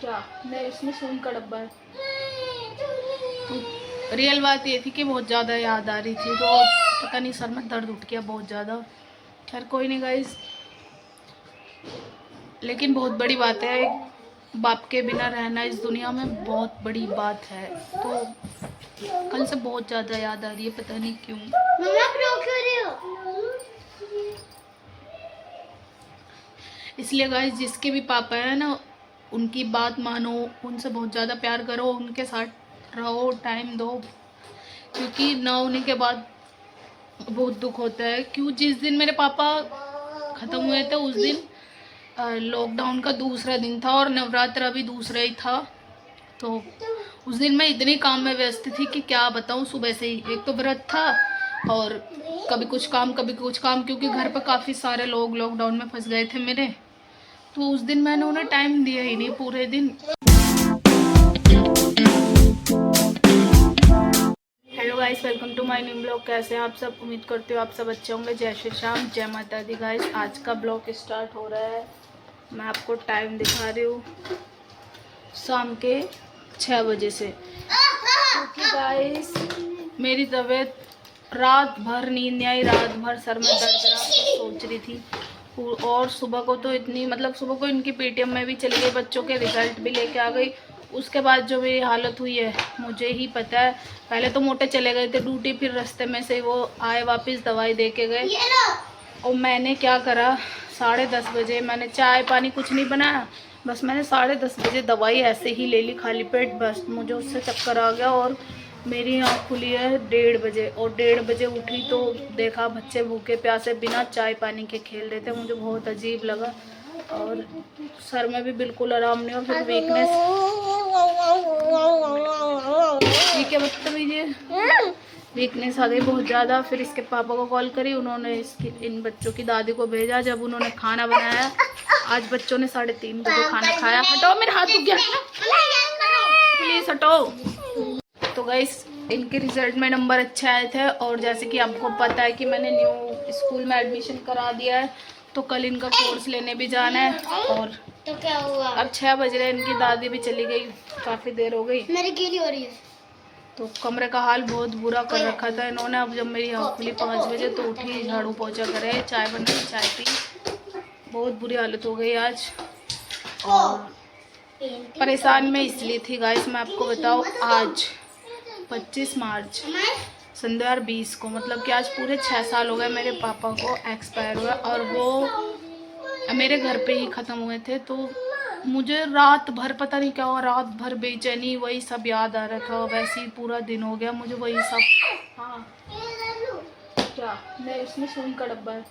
क्या नहीं, इसमें सोन का डब्बा है। तो रियल बात ये थी कि बहुत ज़्यादा याद आ रही थी, तो पता नहीं सर में दर्द उठ गया बहुत ज़्यादा। खैर कोई नहीं गाइस, लेकिन बहुत बड़ी बात है, एक बाप के बिना रहना इस दुनिया में बहुत बड़ी बात है। तो कल से बहुत ज़्यादा याद आ रही है, पता नहीं क्यों। इसलिए गाइस, जिसके भी पापा है ना, उनकी बात मानो, उनसे बहुत ज़्यादा प्यार करो, उनके साथ रहो, टाइम दो, क्योंकि ना होने के बाद बहुत दुख होता है। क्यों, जिस दिन मेरे पापा ख़त्म हुए थे उस दिन लॉकडाउन का दूसरा दिन था और नवरात्र भी दूसरा ही था। तो उस दिन मैं इतनी काम में व्यस्त थी कि क्या बताऊँ। सुबह से ही एक तो व्रत था और कभी कुछ काम कभी कुछ काम, क्योंकि घर पर काफ़ी सारे लोग लॉकडाउन में फंस गए थे मेरे। तो उस दिन मैंने उन्हें टाइम दिया ही नहीं पूरे दिन। Hello guys, welcome to my new blog. कैसे हैं आप सब? उम्मीद करते हो आप सब अच्छे होंगे। जय श्री श्याम, जय माता दी। गाइस, आज का ब्लॉग स्टार्ट हो रहा है। मैं आपको टाइम दिखा रही हूँ, शाम के 6 बजे से, क्योंकि गाइस मेरी तबीयत, रात भर नींद नहीं आई, रात भर सर में दर्द रहा, सोच रही थी। और सुबह को तो इतनी, मतलब सुबह को इनकी पेटीएम में भी चली गई, बच्चों के रिजल्ट भी लेके आ गई। उसके बाद जो मेरी हालत हुई है मुझे ही पता है। पहले तो मोटे चले गए थे ड्यूटी, फिर रास्ते में से वो आए वापस, दवाई दे के गए। और मैंने क्या करा, 10:30 बजे मैंने चाय पानी कुछ नहीं बनाया, बस मैंने 10:30 बजे दवाई ऐसे ही ले ली खाली पेट। बस मुझे उससे चक्कर आ गया और मेरी आँख खुली है 1:30 बजे। और 1:30 बजे उठी तो देखा बच्चे भूखे प्यासे बिना चाय पानी के खेल रहे थे। मुझे बहुत अजीब लगा और सर में भी बिल्कुल आराम नहीं। और फिर वीकनेस, ठीक है बदतमीजी, वीकनेस आ गई बहुत ज़्यादा। फिर इसके पापा को कॉल करी, उन्होंने इन बच्चों की दादी को भेजा। जब उन्होंने खाना बनाया, आज बच्चों ने 3:30 बजे खाना खाया। हटाओ, मेरे हाथ दुख गया, प्लीज़ हटाओ। तो गाइस, इनके रिजल्ट में नंबर अच्छे आए थे और जैसे कि आपको पता है कि मैंने न्यू स्कूल में एडमिशन करा दिया है, तो कल इनका कोर्स लेने भी जाना है। और तो क्या हुआ? अब 6 बज रहे, इनकी दादी भी चली गई, काफ़ी देर हो गई। मेरी गीली हो रही है। तो कमरे का हाल बहुत बुरा कर रखा था इन्होंने। अब जब मेरी आँख खुली 5 बजे तो उठी, झाड़ू पोछा करे, चाय बनाई, चाय पी। बहुत बुरी हालत हो गई आज। और परेशान मैं इसलिए थी गाइस, मैं आपको बताऊँ, आज 25 मार्च संध्या 20 को, मतलब कि आज पूरे 6 साल हो गए मेरे पापा को एक्सपायर हुआ। और वो मेरे घर पे ही ख़त्म हुए थे। तो मुझे रात भर पता नहीं क्या हुआ, रात भर बेचैनी, वही सब याद आ रहा था। वैसे ही पूरा दिन हो गया मुझे वही सब। हाँ क्या नहीं, इसमें सोन का डब्बा है।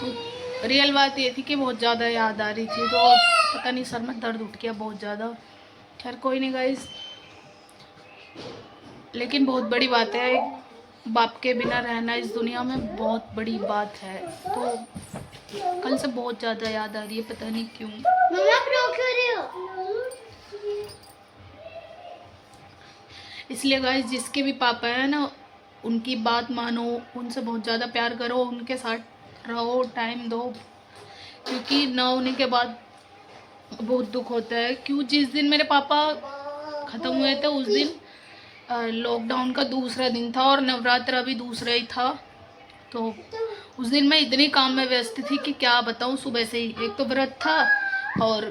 तो रियल बात ये थी कि बहुत ज़्यादा याद आ रही थी, तो पता नहीं सर में दर्द उठ गया बहुत ज़्यादा। खैर कोई नहीं गाइस, लेकिन बहुत बड़ी बात है, एक बाप के बिना रहना इस दुनिया में बहुत बड़ी बात है। तो कल से बहुत ज़्यादा याद आ रही है, पता नहीं क्यों। मम्मा रो क्यों रही हो? इसलिए गाइस, जिसके भी पापा है ना, उनकी बात मानो, उनसे बहुत ज़्यादा प्यार करो, उनके साथ रहो, टाइम दो, क्योंकि ना होने के बाद बहुत दुख होता है। क्यों, जिस दिन मेरे पापा ख़त्म हुए थे उस दिन लॉकडाउन का दूसरा दिन था और नवरात्र भी दूसरा ही था। तो उस दिन मैं इतनी काम में व्यस्त थी कि क्या बताऊँ। सुबह से ही एक तो व्रत था और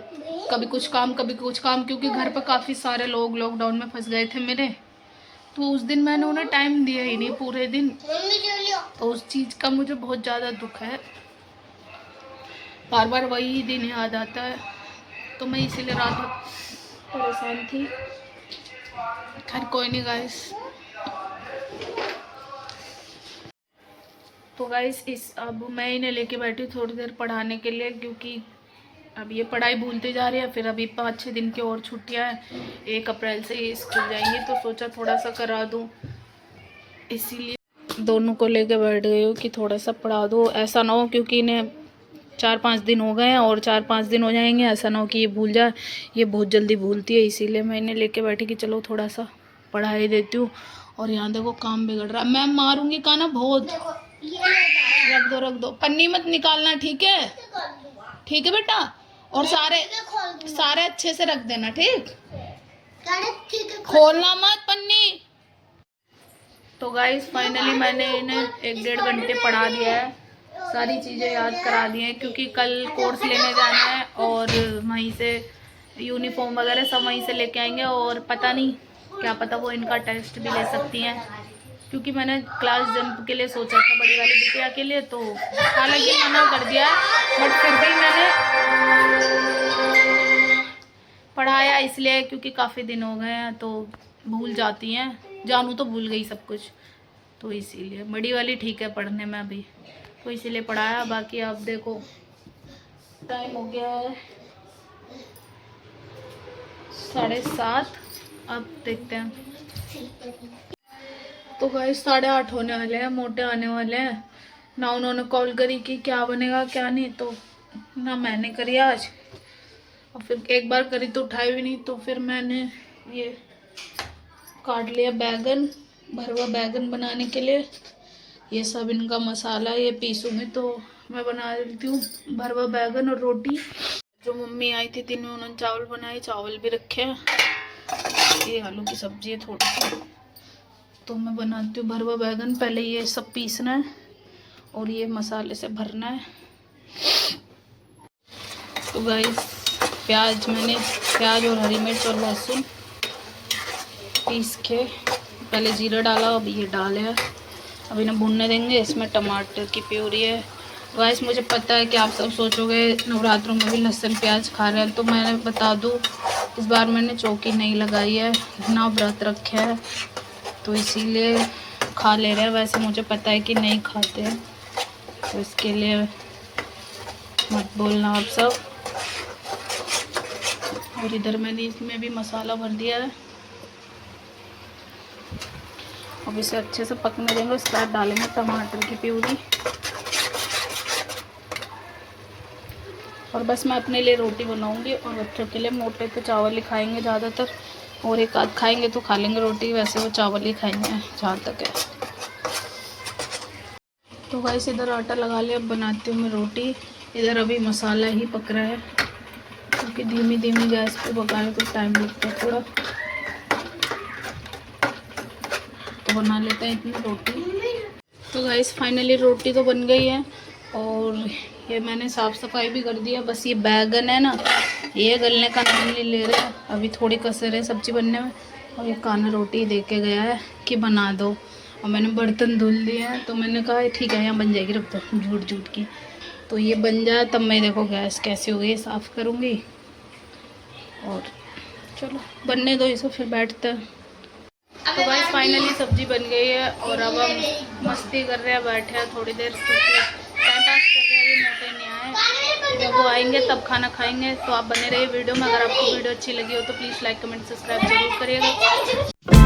कभी कुछ काम कभी कुछ काम, क्योंकि घर पर काफ़ी सारे लोग लॉकडाउन में फंस गए थे मेरे। तो उस दिन मैंने उन्हें टाइम दिया ही नहीं पूरे दिन। तो उस चीज़ का मुझे बहुत ज़्यादा दुख है, बार बार वही दिन याद आता है। तो मैं इसीलिए रात भर परेशान थी। खैर कोई नहीं गाइस। तो गाइस, अब मैं इन्हें लेके बैठी थोड़ी देर पढ़ाने के लिए, क्योंकि अब ये पढ़ाई भूलते जा रही है। फिर अभी 5-6 दिन की और छुट्टियां हैं, 1 अप्रैल से ये स्कूल जाएंगे, तो सोचा थोड़ा सा करा दूं, इसीलिए दोनों को लेके बैठ गई हूँ कि थोड़ा सा पढ़ा दो। ऐसा ना हो, क्योंकि इन्हें 4-5 दिन हो गए हैं और 4-5 दिन हो जाएंगे, ऐसा ना हो कि ये भूल जाए। ये बहुत जल्दी भूलती है, इसीलिए मैं इन्हें लेके बैठी कि चलो थोड़ा सा पढ़ा ही देती हूँ। और यहाँ देखो काम बिगड़ रहा है, मैं मारूंगी का ना बहुत। रख दो, पन्नी मत निकालना, ठीक है? ठीक है बेटा। और सारे खोल दूंगा। सारे अच्छे से रख देना, ठीक? सारे ठीक है, खोलना मत पन्नी। तो गाइस फाइनली मैंने इन्हें 1-1.5 घंटे पढ़ा दिया है, सारी चीज़ें याद करा दी हैं, क्योंकि कल कोर्स लेने जाना है और वहीं से यूनिफॉर्म वगैरह सब वहीं से लेके आएंगे। और पता नहीं, क्या पता वो इनका टेस्ट भी ले सकती हैं, क्योंकि मैंने क्लास जंप के लिए सोचा था बड़ी वाली बिटिया के लिए, तो हालांकि मना कर दिया, बट फिर भी मैंने पढ़ाया इसलिए क्योंकि काफ़ी दिन हो गए हैं तो भूल जाती हैं। जानू तो भूल गई सब कुछ, तो इसीलिए बड़ी वाली ठीक है पढ़ने में अभी, तो इसीलिए पढ़ाया। बाकी आप देखो टाइम हो गया है 7:30, अब देखते हैं। तो गाइस 8:30 होने वाले हैं, मोटे आने वाले हैं ना। उन्होंने कॉल करी कि क्या बनेगा क्या नहीं, तो ना मैंने करी आज, और फिर एक बार करी तो उठाई भी नहीं, तो फिर मैंने ये काट लिया बैगन, भरवा बैगन बनाने के लिए। ये सब इनका मसाला ये पीसूंगी, तो मैं बना देती हूँ भरवा बैगन और रोटी। जो मम्मी आई थी दिन में उन्होंने चावल बनाए, चावल भी रखे हैं। ये आलू की सब्जी है थोड़ी सी, तो मैं बनाती हूँ भरवा बैगन। पहले ये सब पीसना है और ये मसाले से भरना है। तो गाइस प्याज, मैंने प्याज और हरी मिर्च और लहसुन पीस के पहले जीरा डाला, अब ये डाले है, अब इन्हें भूनने देंगे। इसमें टमाटर की प्यूरी है। गाइस मुझे पता है कि आप सब सोचोगे नवरात्रों में भी लहसुन प्याज खा रहे हैं, तो मैंने बता दूँ इस बार मैंने चौकी नहीं लगाई है, ना व्रत रखे है, तो इसीलिए खा ले रहे हैं। वैसे मुझे पता है कि नहीं खाते हैं, तो इसके लिए मत बोलना आप सब। और इधर मैंने इसमें भी मसाला भर दिया है, अब इसे अच्छे से पकने देंगे। उसके बाद डालेंगे टमाटर की प्यूरी, और बस मैं अपने लिए रोटी बनाऊंगी, और बच्चों के लिए मोटे तो चावल ही खाएंगे ज़्यादातर, और एक आध खाएंगे तो खा लेंगे रोटी, वैसे वो चावल ही खाएंगे जहाँ तक है। तो गाइस इधर आटा लगा लिया, अब बनाती हूँ मैं रोटी। इधर अभी मसाला ही पक रहा है, क्योंकि धीमी धीमी गैस पे पकाने तो टाइम लगता है थोड़ा, तो बना लेते हैं इतनी रोटी। तो गाइस फाइनली रोटी तो बन गई है, और ये मैंने साफ़ सफाई भी कर दी है। बस ये बैगन है ना, ये गलने का नाम नहीं ले रहे हैं, अभी थोड़ी कसर है सब्जी बनने में। और ये काना रोटी दे के गया है कि बना दो, और मैंने बर्तन धुल दिए हैं, तो मैंने कहा ठीक है यहाँ बन जाएगी, रख दो झूठ झूठ की। तो ये बन जाए तब मैं देखो गैस कैसी हो गई साफ़ करूँगी, और चलो बनने दो इसे, फिर बैठते हैं। तो भाई फाइनली सब्जी बन गई है, और अब हम मस्ती कर रहे हैं, बैठे हैं थोड़ी देर, टाइम पास कर रहे हैं। अभी मोटे नहीं आए, जब वो आएंगे तब खाना खाएंगे। तो आप बने रहिए वीडियो में। अगर आपको वीडियो अच्छी लगी हो तो प्लीज़ लाइक कमेंट सब्सक्राइब जरूर करिएगा।